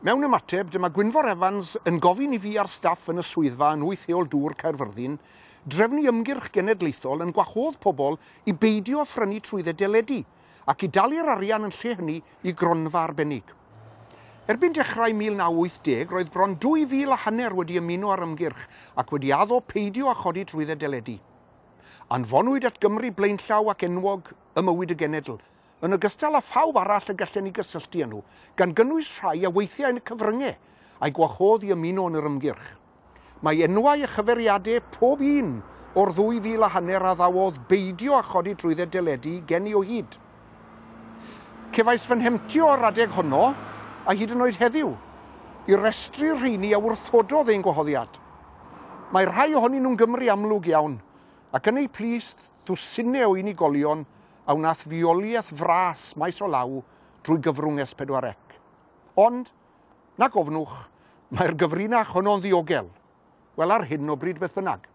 Mewn ymateb, dyma Gwynfor Evans yn gofyn I fi a'r staff yn y swyddfa yn 8 Heol Dŵr Caerfyrddin drefnu ymgyrch genedlaethol yn gwahodd pobl I beidio â phrynu trwyddau deledu ac I dalu'r arian yn lle hynny I gronfa arbennig. Erbyn dechrau 1980, roedd bron 2,500 wedi ymuno ar ymgyrch ac wedi addo peidio â chodi trwyddau deledu. Anfonwyd at Gymru blaenllaw ac enwog y mywyd y genedl, yn ogystal â phawb arall y gallen ni gysylltu â nhw, gan gynnwys rhai a weithiau yn y cyfryngau a'i gwahodd I ymuno yn yr ymgyrch. Mae enwau a chyferiadau pob un o'r 2,500 a ddawodd beidio â chodi trwyddau deledu gen I o hyd. Cefais fy nhemtio o'r adeg honno, a hyd yn oed heddiw, I restru'r rheini a wrthododd ein gwahoddiad. Mae rhai ohonyn nhw'n Gymru amlwg iawn, ac yn ei plis ddwsinau o unigolion a wnaeth fioliaeth fras maes o law drwy gyfrwng S4C. Ond, na gofnwch, mae'r gyfrinach honno'n ddiogel. Wel ar hyn o bryd beth bynnag.